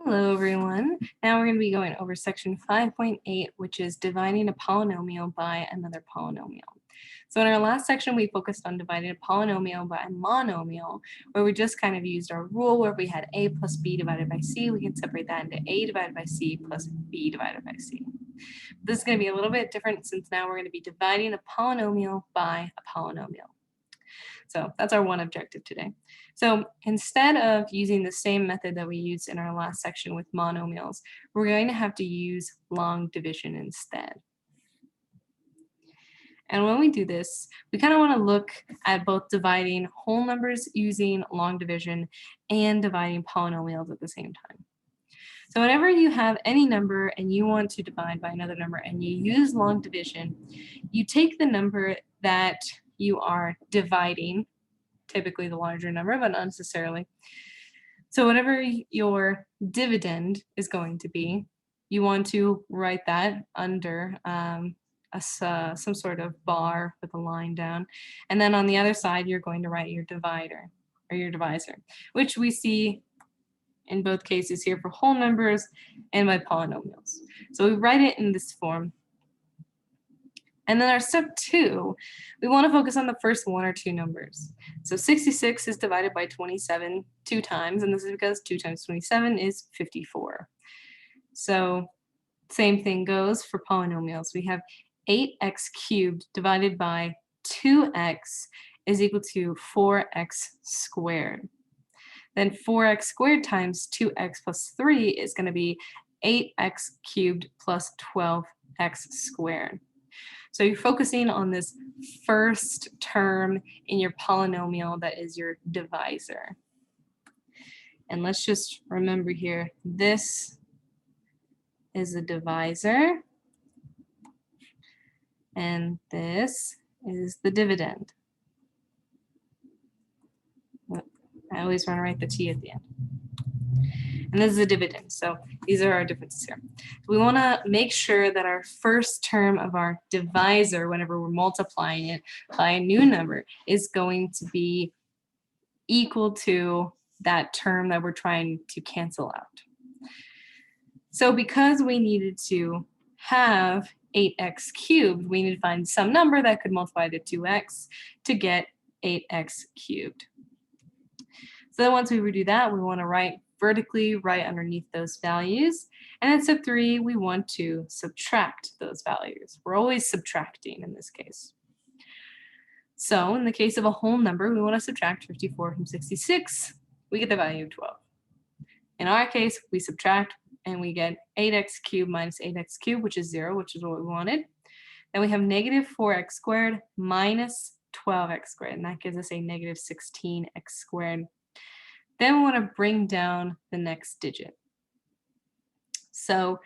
Hello, everyone. Now we're going to be going over section 5.8, which is dividing a polynomial by another polynomial. So in our last section, we focused on dividing a polynomial by a monomial, where we just kind of used our rule where we had a plus b divided by c. We can separate that into a divided by c plus b divided by c. This is going to be a little bit different since now we're going to be dividing a polynomial by a polynomial. So that's our one objective today. So instead of using the same method that we used in our last section with monomials, we're going to have to use long division instead. And when we do this, we kind of want to look at both dividing whole numbers using long division and dividing polynomials at the same time. So whenever you have any number and you want to divide by another number and you use long division, you take the number that you are dividing, typically the larger number, but not necessarily. So whatever your dividend is going to be, you want to write that under some sort of bar with a line down. And then on the other side, you're going to write your divider or your divisor, which we see in both cases here for whole numbers and by polynomials. So we write it in this form. And then our step 2, we want to focus on the first one or two numbers. So 66 is divided by 27 two times, and this is because 2 times 27 is 54. So same thing goes for polynomials. We have 8x cubed divided by 2x is equal to 4x squared. Then 4x squared times 2x plus 3 is going to be 8x cubed plus 12x squared. So you're focusing on this first term in your polynomial that is your divisor. And let's just remember here, this is a divisor, and this is the dividend. I always want to write the T at the end. And this is a dividend. So these are our differences here. We want to make sure that our first term of our divisor, whenever we're multiplying it by a new number, is going to be equal to that term that we're trying to cancel out. So because we needed to have 8x cubed, we need to find some number that could multiply to 2x to get 8x cubed. So then once we redo that, we want to write vertically right underneath those values. And in step 3, we want to subtract those values. We're always subtracting in this case. So in the case of a whole number, we want to subtract 54 from 66. We get the value of 12. In our case, we subtract and we get 8x cubed minus 8x cubed, which is 0, which is what we wanted. Then we have negative 4x squared minus 12x squared, and that gives us a negative 16x squared. Then we want to bring down the next digit. So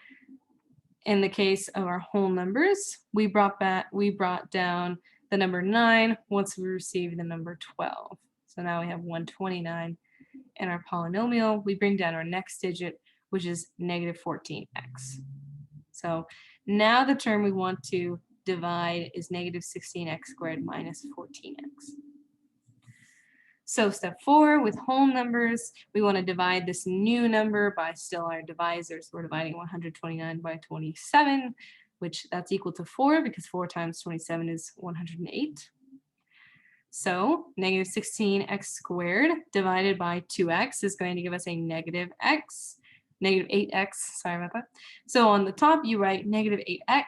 in the case of our whole numbers, we brought down the number 9 once we received the number 12. So now we have 129 in our polynomial. We bring down our next digit, which is negative 14x. So now the term we want to divide is negative 16x squared minus 14x. So step 4, with whole numbers, we want to divide this new number by still our divisor. So we're dividing 129 by 27, which that's equal to 4 because 4 times 27 is 108. So negative 16x squared divided by 2x is going to give us a negative 8x, sorry about that. So on the top, you write negative 8x,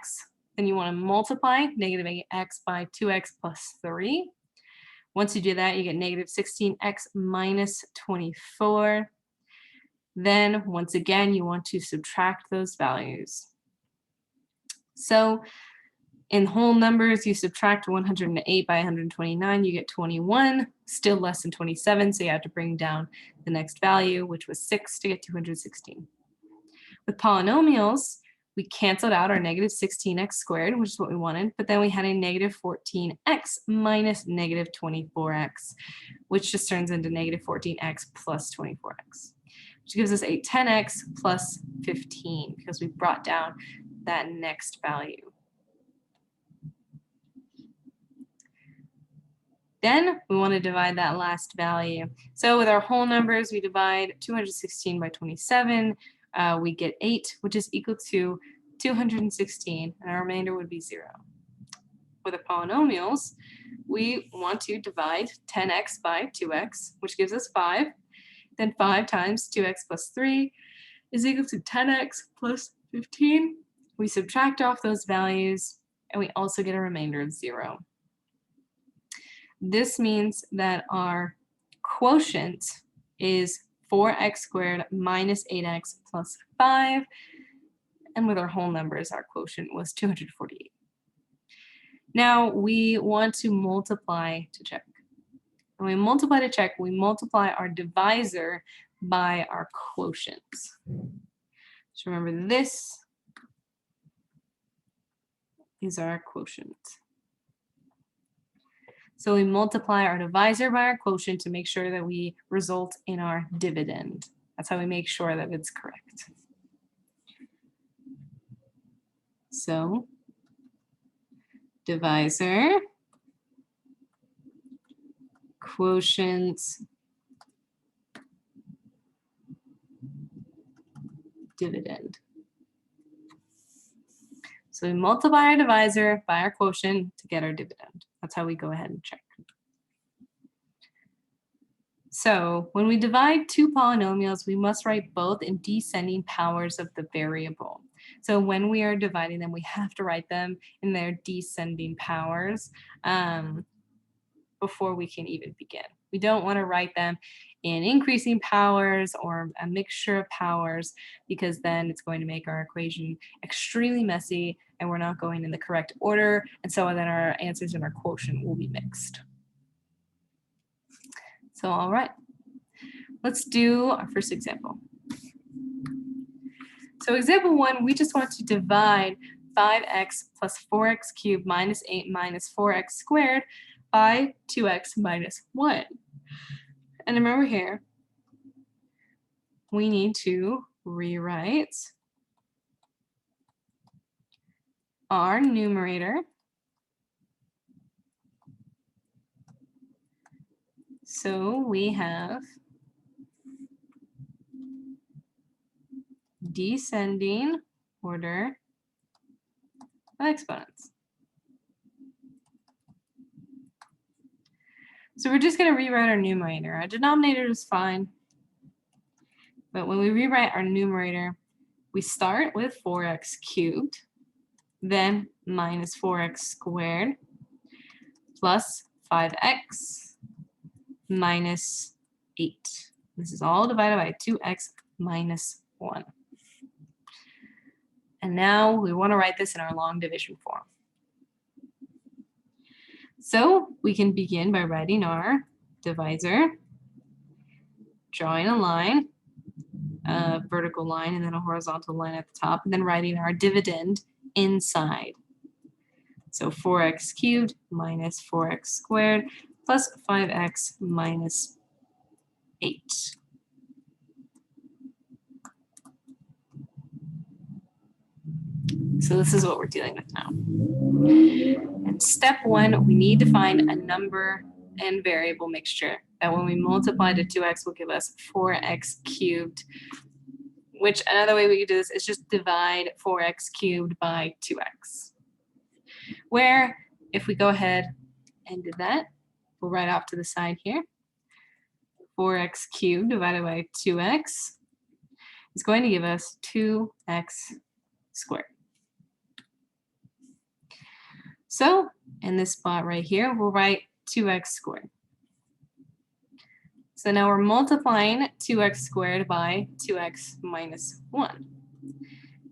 then you want to multiply negative 8x by 2x plus 3. Once you do that, you get negative 16x minus 24. Then, once again, you want to subtract those values. So, in whole numbers, you subtract 108 by 129, you get 21, still less than 27, so you have to bring down the next value, which was 6, to get 216. With polynomials, we canceled out our negative 16x squared, which is what we wanted, but then we had a negative 14x minus negative 24x, which just turns into negative 14x plus 24x, which gives us a 10x plus 15 because we brought down that next value. Then we want to divide that last value. So with our whole numbers, we divide 216 by 27. we get 8, which is equal to 216, and our remainder would be 0. For the polynomials, we want to divide 10x by 2x, which gives us 5. Then 5 times 2x plus 3 is equal to 10x plus 15. We subtract off those values, and we also get a remainder of 0. This means that our quotient is 4x squared minus 8x plus 5. And with our whole numbers, our quotient was 248. Now we want to multiply to check. When we multiply to check, we multiply our divisor by our quotient. So remember, this is our quotient. So we multiply our divisor by our quotient to make sure that we result in our dividend. That's how we make sure that it's correct. So divisor, quotient, dividend. So we multiply our divisor by our quotient to get our dividend. That's how we go ahead and check. So when we divide two polynomials, we must write both in descending powers of the variable. So when we are dividing them, we have to write them in their descending powers before we can even begin. We don't want to write them in increasing powers or a mixture of powers, because then it's going to make our equation extremely messy and we're not going in the correct order. And so then our answers and our quotient will be mixed. So, all right, let's do our first example. So example 1, we just want to divide 5x plus 4x cubed minus 8 minus 4x squared by 2x minus 1. And remember here, we need to rewrite our numerator. So we have descending order of exponents. So we're just going to rewrite our numerator. Our denominator is fine, but when we rewrite our numerator, we start with 4x cubed, then minus 4x squared, plus 5x minus 8. This is all divided by 2x minus 1. And now we want to write this in our long division form. So we can begin by writing our divisor, drawing a line, a vertical line, and then a horizontal line at the top, and then writing our dividend inside. So 4x cubed minus 4x squared plus 5x minus 8. So this is what we're dealing with now. And step 1, we need to find a number and variable mixture that when we multiply to 2x will give us 4x cubed, which another way we could do this is just divide 4x cubed by 2x. Where if we go ahead and do that, we'll write off to the side here. 4x cubed divided by 2x is going to give us 2x squared. So in this spot right here, we'll write 2x squared. So now we're multiplying 2x squared by 2x minus 1.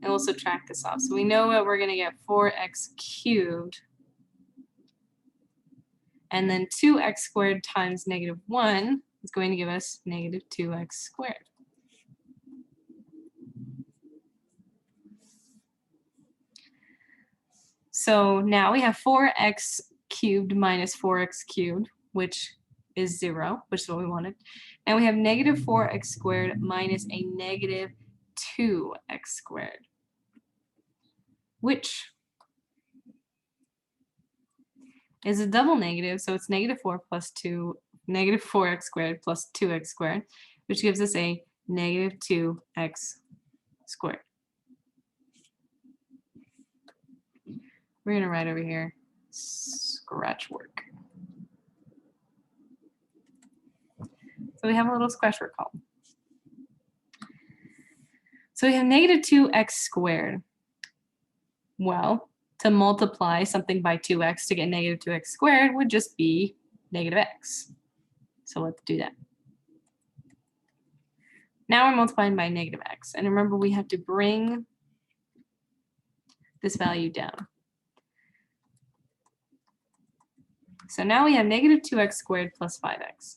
And we'll subtract this off. So we know that we're going to get 4x cubed. And then 2x squared times negative 1 is going to give us negative 2x squared. So now we have 4x cubed minus 4x cubed, which is 0, which is what we wanted. And we have negative 4x squared minus a negative 2x squared, which is a double negative. So it's negative 4 plus 2, negative 4x squared plus 2x squared, which gives us a negative 2x squared. We're going to write over here scratch work. So we have a little scratch work column. So we have negative 2x squared. Well, to multiply something by 2x to get negative 2x squared would just be negative x. So let's do that. Now we're multiplying by negative x. And remember, we have to bring this value down. So now we have negative 2x squared plus 5x.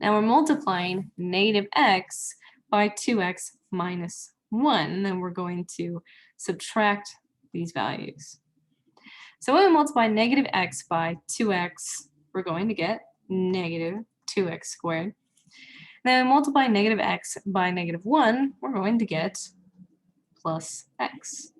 Now we're multiplying negative x by 2x minus 1. And then we're going to subtract these values. So when we multiply negative x by 2x, we're going to get negative 2x squared. Then multiply negative x by negative 1, we're going to get plus x.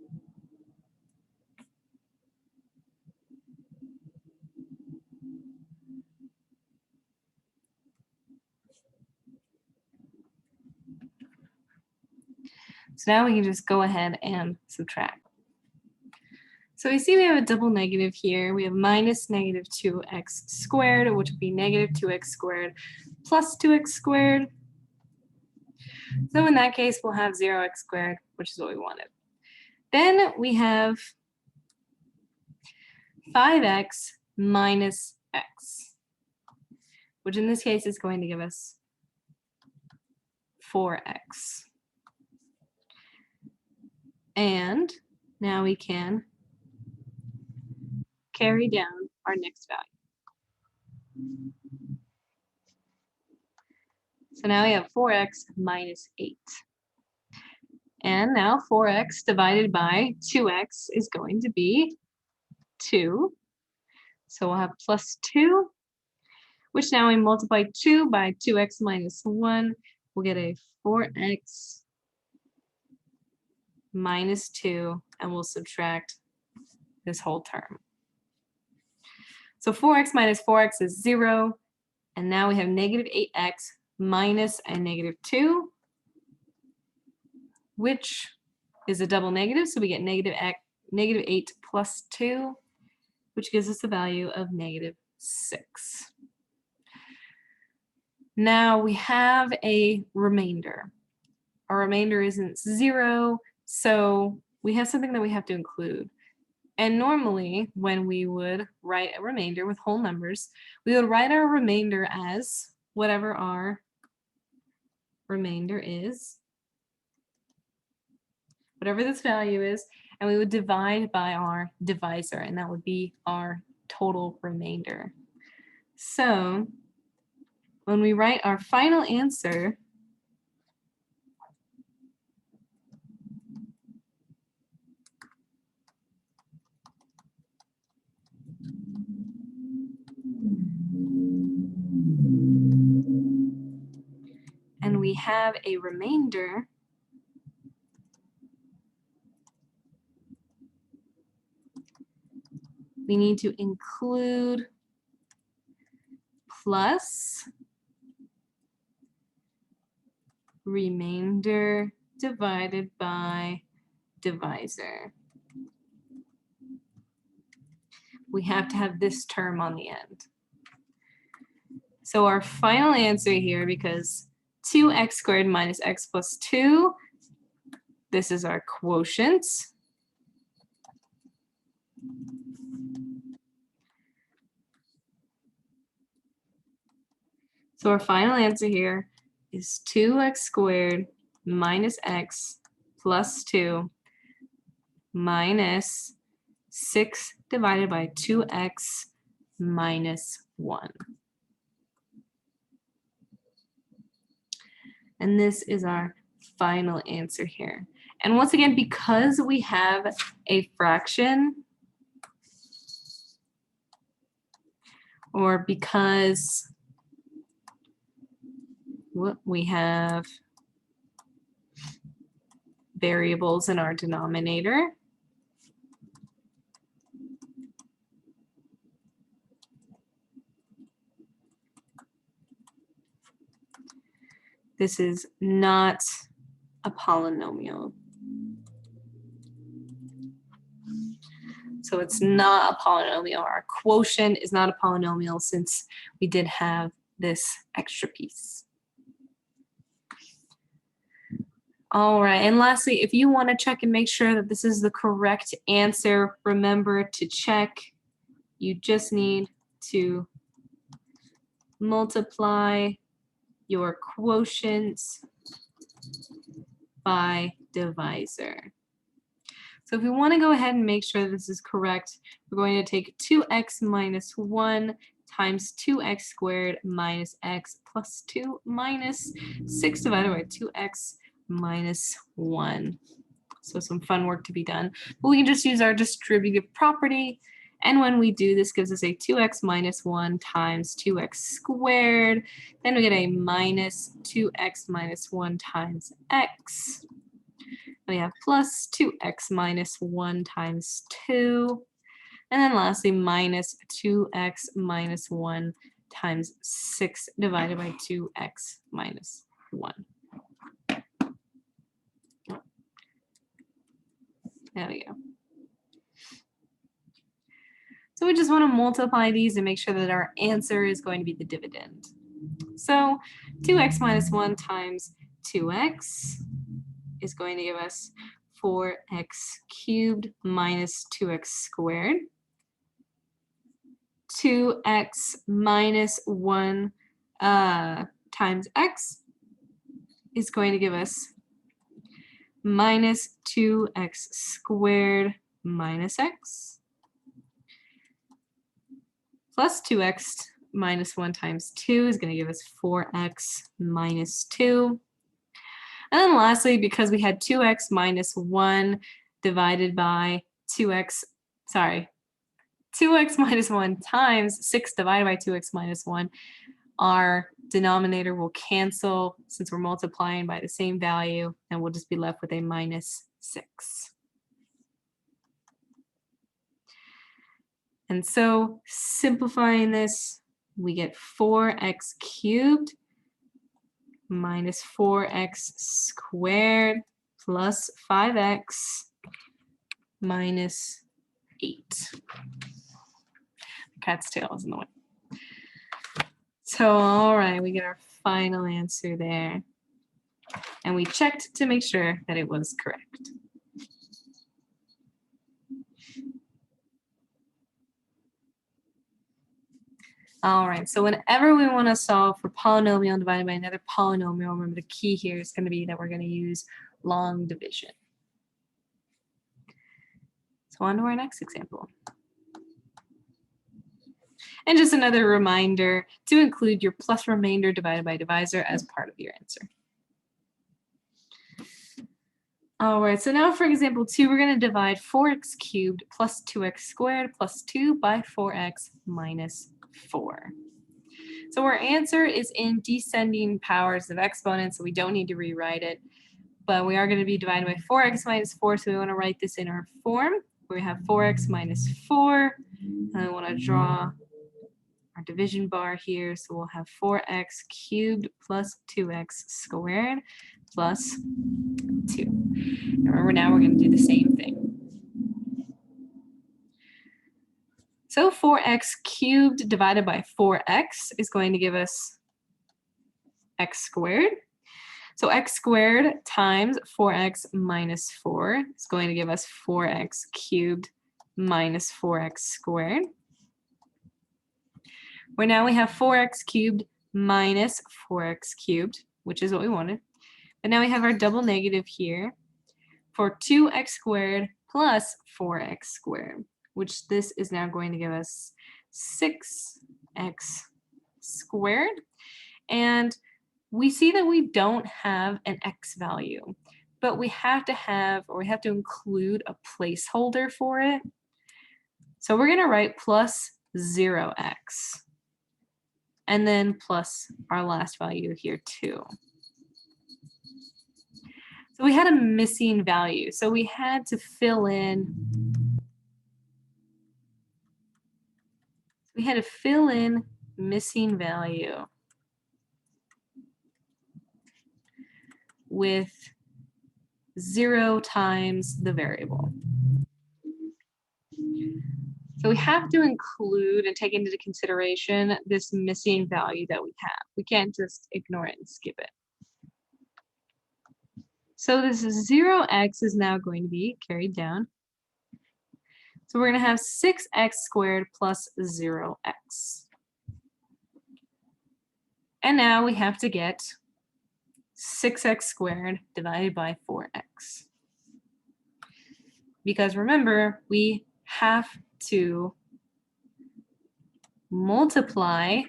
So now we can just go ahead and subtract. So we see we have a double negative here. We have minus negative 2x squared, which would be negative 2x squared plus 2x squared. So in that case, we'll have 0x squared, which is what we wanted. Then we have 5x minus x, which in this case is going to give us 4x. And now we can carry down our next value. So now we have 4x minus 8. And now 4x divided by 2x is going to be 2. So we'll have plus 2, which now we multiply 2 by 2x minus 1. We'll get a 4x minus 2, and we'll subtract this whole term. So 4x minus 4x is 0. And now we have negative 8x minus a negative 2, which is a double negative. So we get negative 8 plus 2, which gives us the value of negative 6. Now we have a remainder. Our remainder isn't 0, so we have something that we have to include. And normally, when we would write a remainder with whole numbers, we would write our remainder as whatever our remainder is, whatever this value is, and we would divide by our divisor, and that would be our total remainder. So when we write our final answer, and we have a remainder, we need to include plus remainder divided by divisor. We have to have this term on the end. So our final answer here, because 2x squared minus x plus 2, this is our quotient. So our final answer here is 2x squared minus x plus 2 minus 6 divided by 2x minus 1. And this is our final answer here. And once again, because we have a fraction, or because we have variables in our denominator, this is not a polynomial. So it's not a polynomial. Our quotient is not a polynomial since we did have this extra piece. All right, and lastly, if you want to check and make sure that this is the correct answer, remember to check. You just need to multiply your quotients by divisor. So if we want to go ahead and make sure this is correct, we're going to take 2x minus 1 times 2x squared minus x plus 2 minus 6 divided by 2x minus 1. So some fun work to be done. But we can just use our distributive property. And when we do, this gives us a 2x minus 1 times 2x squared. Then we get a minus 2x minus 1 times x. We have plus 2x minus 1 times 2. And then lastly, minus 2x minus 1 times 6 divided by 2x minus 1. There we go. So we just want to multiply these and make sure that our answer is going to be the dividend. So 2x minus 1 times 2x is going to give us 4x cubed minus 2x squared. 2x minus 1 times x is going to give us minus 2x squared minus x plus 2x minus 1 times 2 is going to give us 4x minus 2. And then lastly, because we had 2x minus 1 divided by 2x minus 1 times 6 divided by 2x minus 1, our denominator will cancel since we're multiplying by the same value, and we'll just be left with a minus 6. And so simplifying this, we get 4x cubed minus 4x squared plus 5x minus 8. Cat's tail is in the way. So, all right, we get our final answer there. And we checked to make sure that it was correct. All right, so whenever we want to solve for polynomial divided by another polynomial, remember the key here is going to be that we're going to use long division. So on to our next example. And just another reminder to include your plus remainder divided by divisor as part of your answer. All right, so now for example 2, we're going to divide 4x cubed plus 2x squared plus 2 by 4x minus 4. So our answer is in descending powers of exponents, so we don't need to rewrite it. But we are going to be divided by 4x minus 4, so we want to write this in our form, where we have 4x minus 4. And I want to draw our division bar here, so we'll have 4x cubed plus 2x squared plus 2. Remember, now we're going to do the same thing. So 4x cubed divided by 4x is going to give us x squared. So x squared times 4x minus 4 is going to give us 4x cubed minus 4x squared. Where now we have 4x cubed minus 4x cubed, which is what we wanted. But now we have our double negative here for 2x squared plus 4x squared, which this is now going to give us 6x squared. And we see that we don't have an x value, but we have to have, or we have to include a placeholder for it. So we're going to write plus 0x. And then plus our last value here too. So we had a missing value. So we had to fill in, missing value with 0 times the variable. So we have to include and take into consideration this missing value that we have. We can't just ignore it and skip it. So this 0x is now going to be carried down. So we're going to have 6x squared plus 0x. And now we have to get 6x squared divided by 4x. Because remember, we have to multiply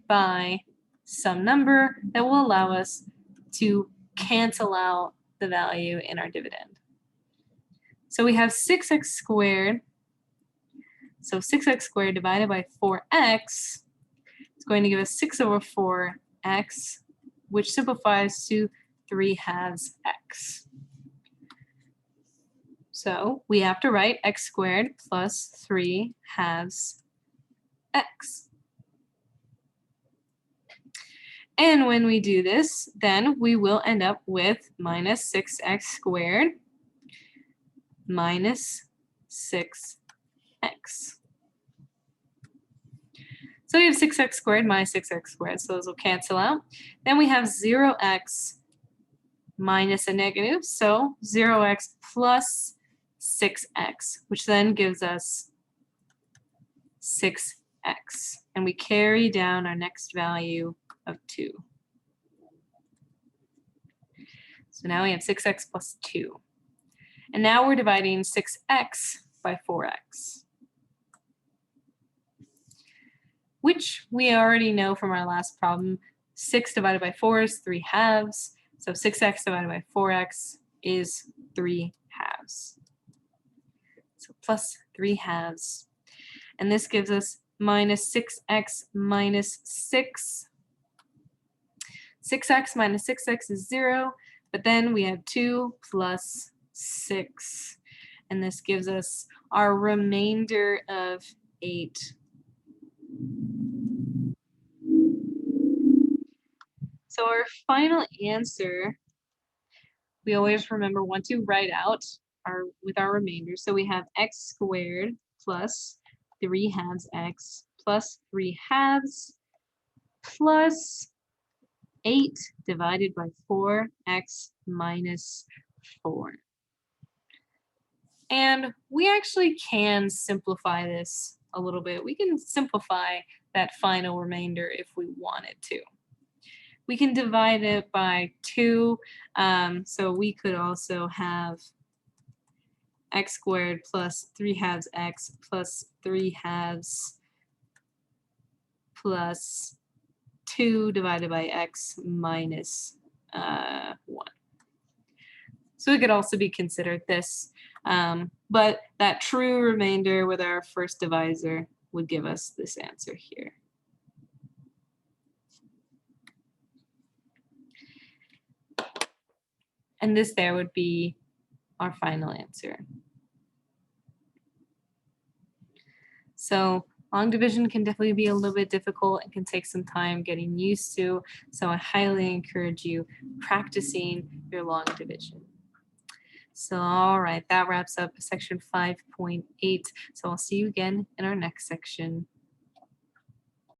by some number that will allow us to cancel out the value in our dividend. So we have 6x squared. So 6x squared divided by 4x is going to give us 6 over 4x, which simplifies to 3/2 x. So we have to write x squared plus 3/2 x. And when we do this, then we will end up with minus 6x squared minus 6x. So we have 6x squared minus 6x squared, so those will cancel out. Then we have 0x minus a negative, so 0x plus 6x, which then gives us 6x. And we carry down our next value of 2. So now we have 6x plus 2. And now we're dividing 6x by 4x, which we already know from our last problem. 6 divided by 4 is 3/2. So 6x divided by 4x is 3/2. So plus 3/2. And this gives us minus 6x minus 6. 6x minus 6x is 0, but then we have 2 plus 6. And this gives us our remainder of 8. So our final answer, we always remember want to write out with our remainder. So we have x squared plus 3/2 x plus 3/2 plus 8 divided by 4x minus 4. And we actually can simplify this a little bit. We can simplify that final remainder if we wanted to. We can divide it by 2, so we could also have x squared plus 3/2 x plus 3/2 plus 2 divided by x minus 1. So it could also be considered this, but that true remainder with our first divisor would give us this answer here. And this there would be our final answer. So long division can definitely be a little bit difficult and can take some time getting used to. So I highly encourage you practicing your long division. So all right, that wraps up section 5.8. So I'll see you again in our next section.